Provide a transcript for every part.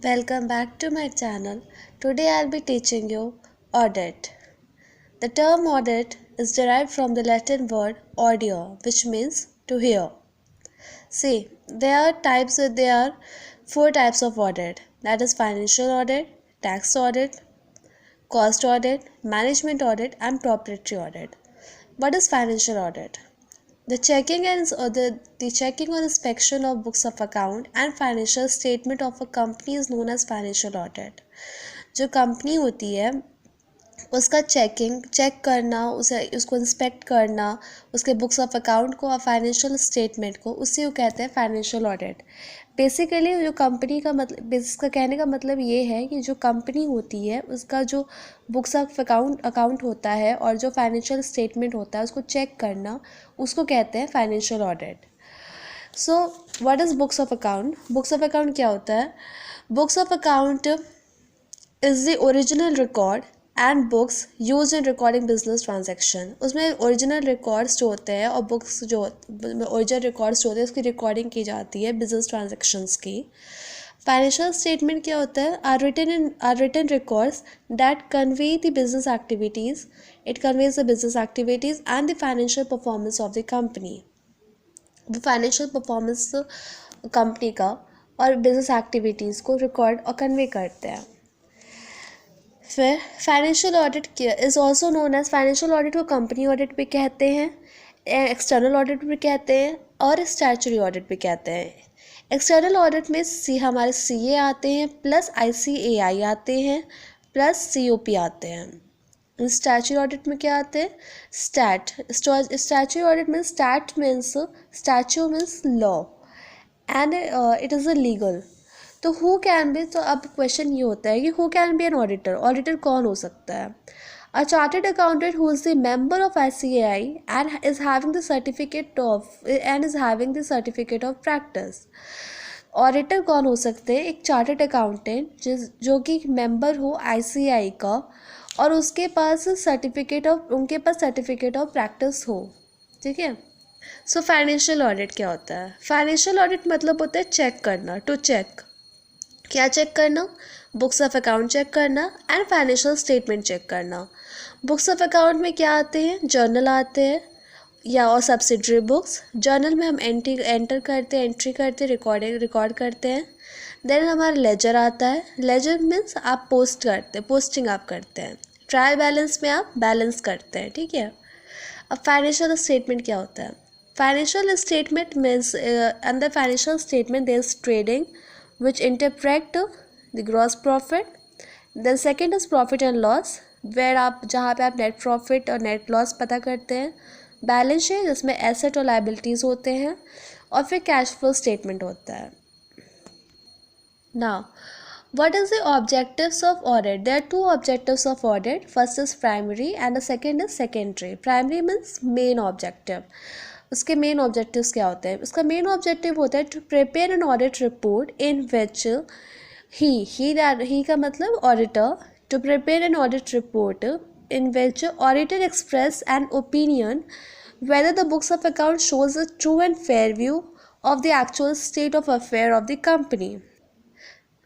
Welcome back to my channel. Today I'll be teaching you audit. The term audit is derived from the Latin word audio, which means to hear. See, there are four types of audit. That is financial audit, tax audit, cost audit, management audit, and proprietary audit. What is financial audit? The checking or inspection of books of account and financial statement of a company is known as financial audit. जो company होती है उसका check करना, उसे उसको inspect करना, उसके books of account को और फाइनेंशियल स्टेटमेंट को, उसी को कहते हैं फाइनेंशियल ऑडिट। बेसिकली जो कंपनी का मतलब, इसका कहने का मतलब ये है कि जो कंपनी होती है उसका जो बुक्स ऑफ अकाउंट होता है और जो फाइनेंशियल स्टेटमेंट होता है उसको चेक करना, उसको कहते हैं financial audit. So what is books of account? Books of account क्या होता है? Books of account is the original record and books use in recording business transaction. उसमें ओरिजिनल रिकॉर्ड्स जो होते हैं और बुक्स जो ओरिजिनल रिकॉर्ड्स जो होते हैं उसकी रिकॉर्डिंग की जाती है बिजनेस ट्रांजेक्शन्स की। फाइनेंशियल स्टेटमेंट क्या होता है? Are written records that convey the business activities, it conveys the business activities and the financial performance of the company. वो फाइनेंशियल परफॉर्मेंस कंपनी का और बिजनेस एक्टिविटीज़ को रिकॉर्ड और कन्वे करते हैं। फिर financial audit is also known as, financial audit को company audit भी कहते हैं, एक्सटर्नल ऑडिट भी कहते हैं और स्टैट्यूटरी ऑडिट भी कहते हैं। एक्सटर्नल ऑडिट में हमारे CA आते हैं, प्लस ICAI आते हैं, प्लस COP आते हैं। स्टैट्यूटरी ऑडिट में क्या आते हैं? स्टैट्यूटरी ऑडिट में statue means law and it is a legal. तो हु कैन बी, तो अब क्वेश्चन ये होता है कि who can be an auditor? Auditor कौन हो सकता है? A chartered accountant who is the member of ICAI and is having the certificate of practice. Auditor कौन हो सकते हैं? एक चार्टर्ड अकाउंटेंट जो कि मेंबर हो ICAI का और उनके पास सर्टिफिकेट ऑफ प्रैक्टिस हो। ठीक है। सो फाइनेंशियल ऑडिट क्या होता है? फाइनेंशियल ऑडिट मतलब होता है चेक करना, टू चेक। क्या चेक करना? बुक्स ऑफ अकाउंट चेक करना एंड फाइनेंशियल स्टेटमेंट चेक करना। बुक्स ऑफ अकाउंट में क्या आते हैं? जर्नल आते हैं या और सब्सिडरी बुक्स। जर्नल में हम एंट्री करते हैं, रिकॉर्ड करते हैं। देन हमारा लेजर आता है। लेजर मीन्स आप पोस्टिंग आप करते हैं। ट्रायल बैलेंस में आप बैलेंस करते हैं। ठीक है। अब फाइनेंशियल स्टेटमेंट क्या होता है? Financial statement means under financial statement there is trading which interpret the gross profit. Then second is profit and loss, where जहाँ पे आप नेट प्रॉफिट और नेट लॉस पता करते हैं। बैलेंस शीट जिसमें एसेट और लाइबिलिटीज़ होते हैं और फिर कैश फ्लो स्टेटमेंट होता है। Now, what is the objectives of audit? There are two objectives of audit. First is primary and the second is secondary. Primary means main objective. उसके main objectives क्या होते हैं? उसका मेन ऑब्जेक्टिव होता है to prepare an audit report in which he का मतलब auditor, to prepare an audit report in which auditor express an opinion whether the books of account shows a true and fair view of the actual state of affair of the company.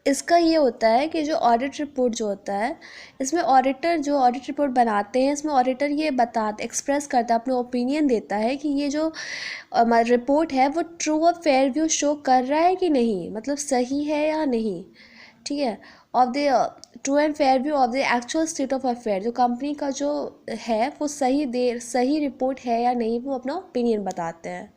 इसका ये होता है कि जो audit report जो होता है, इसमें ऑडिटर जो ऑडिट रिपोर्ट बनाते हैं, इसमें ऑडिटर ये एक्सप्रेस करता है, अपना ओपिनियन देता है कि ये जो रिपोर्ट है वो ट्रू और फेयर व्यू शो कर रहा है कि नहीं, मतलब सही है या नहीं। ठीक है। Of the true and fair view of the actual state of affair, जो कंपनी का जो है वो सही रिपोर्ट है या नहीं, वो अपना ओपिनियन बताते हैं।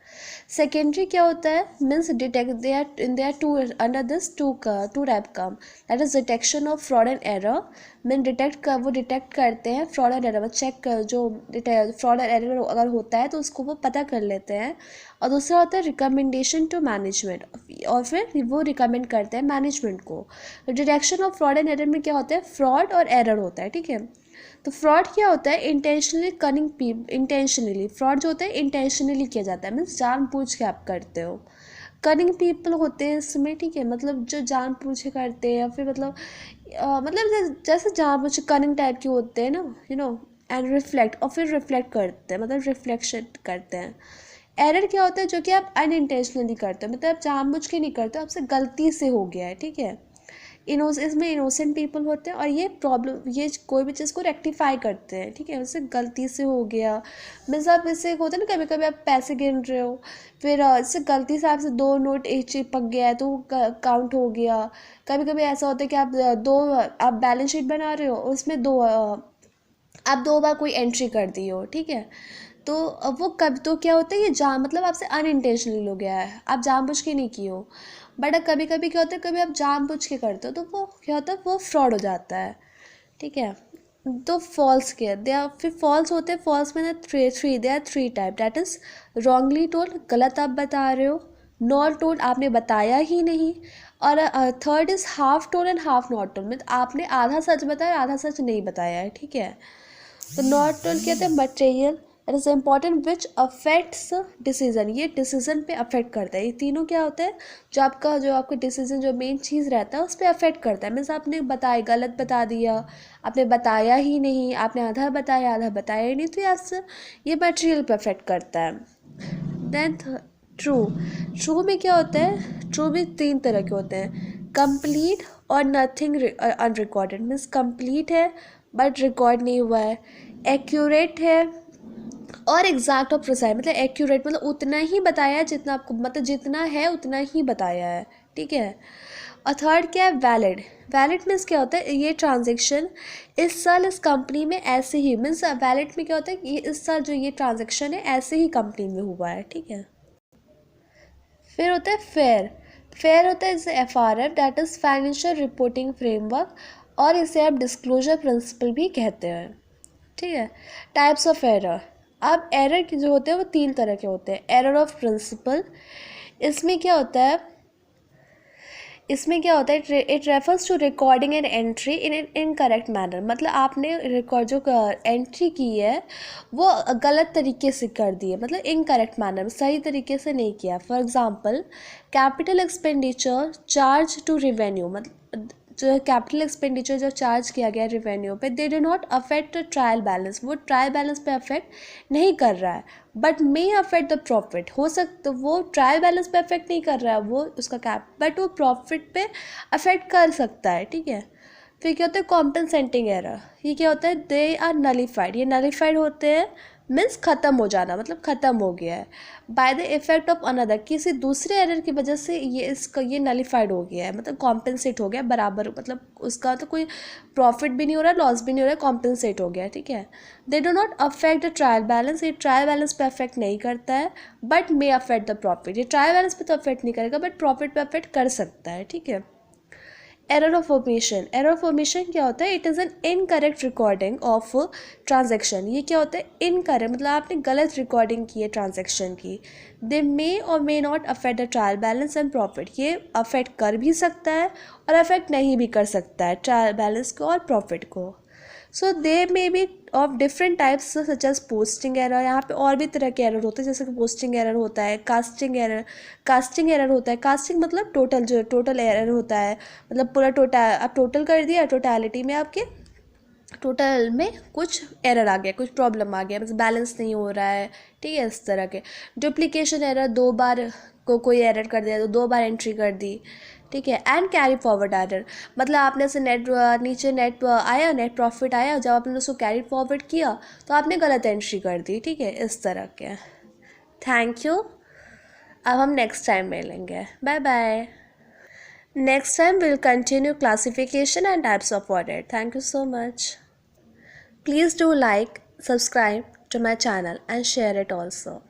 सेकेंडरी क्या होता है? Means detect they are two under this two type come, that is detection of fraud and error. Mean वो डिटेक्ट करते हैं फ्रॉड एंड एरर, चेक जो फ्रॉड एंड एरर अगर होता है तो उसको वो पता कर लेते हैं। और दूसरा होता है रिकमेंडेशन टू मैनेजमेंट, और फिर वो रिकमेंड करते हैं मैनेजमेंट को। Detection of fraud and error में क्या होता है? फ्रॉड और एरर होता है। ठीक है। तो फ्रॉड क्या होता है? इंटेंशनली फ्रॉड जो होता है इंटेंशनली किया जाता है, मीन्स जानबूझ के आप करते हो। कनिंग पीपल होते हैं इसमें। ठीक है। मतलब जो जानबूझ के करते हैं या फिर मतलब जैसे जानबूझ कनिंग टाइप के होते हैं ना, एंड रिफ्लेक्ट, और फिर रिफ्लेक्ट करते हैं, मतलब रिफ्लेक्शन करते हैं। एरर क्या होता है? जो कि आप अनइंटेंशनली करते हो, मतलब आप जानबूझ के नहीं करते हो, आपसे गलती से हो गया है। ठीक है। इसमें इनोसेंट पीपल होते हैं और ये प्रॉब्लम, ये कोई भी चीज़ को रेक्टिफाई करते हैं, ठीक है। वैसे गलती से हो गया, मीन्स आप इससे होता है ना, कभी कभी आप पैसे गिन रहे हो, फिर इससे गलती से आपसे 2 नोट एक चिपक गया है तो काउंट हो गया। कभी कभी ऐसा होता है कि आप बैलेंस शीट बना रहे हो, उसमें आप 2 बार कोई एंट्री कर दी हो, ठीक है। तो अब वो कब तो क्या होता है, ये मतलब आपसे अनइंटेंशनली हो गया है, आप जानबूझ के नहीं किए हो। बट कभी कभी क्या होता है, कभी आप जानबूझ के करते हो तो वो क्या होता है, वो फ्रॉड हो जाता है, ठीक है। तो फॉल्स क्या दे आर, फिर फॉल्स होते हैं। फॉल्स में ना they are 3 type, that is wrongly told, गलत आप बता रहे हो, नॉट टोल्ड, आपने बताया ही नहीं, और third is half told and half not told, मतलब आपने आधा सच बताया आधा सच नहीं बताया है, ठीक है। तो नॉट टोल्ड कहते हैं material, it is important which affects decision, ये डिसीजन पे अफेक्ट करता है। ये तीनों क्या होता है, जो आपका डिसीजन, जो मेन चीज़ रहता है उस पर अफेक्ट करता है। मीन्स आपने गलत बता दिया, आपने बताया ही नहीं, आपने आधा बताया ही नहीं, तो ये मटेरियल पे अफेक्ट करता है। देन ट्रू में क्या होता है, ट्रू में 3 तरह के होते हैं, कंप्लीट और नथिंग अनरिकॉर्डेड, मीन्स कंप्लीट है बट रिकॉर्ड नहीं हुआ है, एक्यूरेट है और एग्जैक्ट और प्रिसाइज, मतलब एक्यूरेट मतलब उतना ही बताया है जितना आपको, मतलब जितना है उतना ही बताया है, ठीक है। और थर्ड क्या है, वैलिड। वैलिड मीन्स क्या होता है, ये ट्रांजेक्शन इस साल इस कंपनी में ऐसे ही, मीन्स वैलिड में क्या होता है कि ये इस साल जो ये ट्रांजेक्शन है ऐसे ही कंपनी में हुआ है, ठीक है। फिर होता है फेयर। फेयर होता है जैसे FRF, that is financial reporting framework, और इसे आप डिस्क्लोजर प्रिंसिपल भी कहते हैं, ठीक है। टाइप्स ऑफ एरर, अब एरर की जो होते हैं वो 3 तरह के होते हैं। एरर ऑफ प्रिंसिपल, इसमें क्या होता है, it refers to recording an entry in an incorrect manner, मतलब आपने रिकॉर्ड जो एंट्री की है वो गलत तरीके से कर दी है, मतलब इनकरेक्ट मैनर में, सही तरीके से नहीं किया। For example capital expenditure charge to revenue, मतलब जो कैपिटल एक्सपेंडिचर जो चार्ज किया गया रिवेन्यू पे, they do not affect trial balance, वो ट्रायल बैलेंस पे अफेक्ट नहीं कर रहा है, but may affect the profit, हो सकता वो ट्रायल बैलेंस पे अफेक्ट नहीं कर रहा है वो उसका कैप, बट वो प्रॉफिट पे अफेक्ट कर सकता है, ठीक है। फिर क्या होता है कॉम्पनसेटिंग एरर, ये क्या होता है, दे आर नलीफाइड, ये नलीफाइड होते हैं, मीन्स ख़त्म हो जाना, मतलब ख़त्म हो गया है, by the effect of another, किसी दूसरे एरर की वजह से ये नलीफाइड हो गया है, मतलब कॉम्पनसेट हो गया बराबर, मतलब उसका तो कोई प्रॉफिट भी नहीं हो रहा है, लॉस भी नहीं हो रहा है, कॉम्पनसेट हो गया है, ठीक है। They do not affect the trial balance, ये ट्रायल बैलेंस पे अफेक्ट नहीं करता है, but may affect the profit, ये ट्रायल बैलेंस पे तो अफेक्ट नहीं करेगा बट प्रॉफिट पे अफेक्ट कर सकता है, ठीक है। Error of omission, error of omission क्या होता है, it is an incorrect recording of transaction, ये क्या होता है, इनकरेक्ट मतलब आपने गलत रिकॉर्डिंग की है ट्रांजेक्शन की। दे मे और may not affect the trial balance and profit, ये अफेक्ट कर भी सकता है और अफेक्ट नहीं भी कर सकता है ट्रायल बैलेंस को और प्रॉफिट को। So they may be of different types such as posting error, यहाँ पे और भी तरह के एरर होते हैं, जैसे कि पोस्टिंग एरर होता है, कास्टिंग एरर होता है। कास्टिंग मतलब टोटल एरर होता है, मतलब पूरा टोटल आप टोटल कर दिया, टोटलिटी में आपके टोटल में कुछ एरर आ गया, कुछ प्रॉब्लम आ गया, मतलब बैलेंस नहीं हो रहा है, ठीक है, इस तरह के। डुप्लीकेशन एरर, 2 बार कोई एरर कर दिया तो 2 बार एंट्री कर दी, ठीक है। एंड कैरी फॉरवर्ड एरर, मतलब आपने ऐसे नीचे नेट आया, नेट प्रॉफिट आया, जब आपने उसको कैरी फॉरवर्ड किया तो आपने गलत एंट्री कर दी, ठीक है, इस तरह के। थैंक यू, अब हम नेक्स्ट टाइम मिलेंगे, bye bye. Next time we'll continue classification and types of audit. Thank you so much. Please do like, subscribe to my channel and share it also.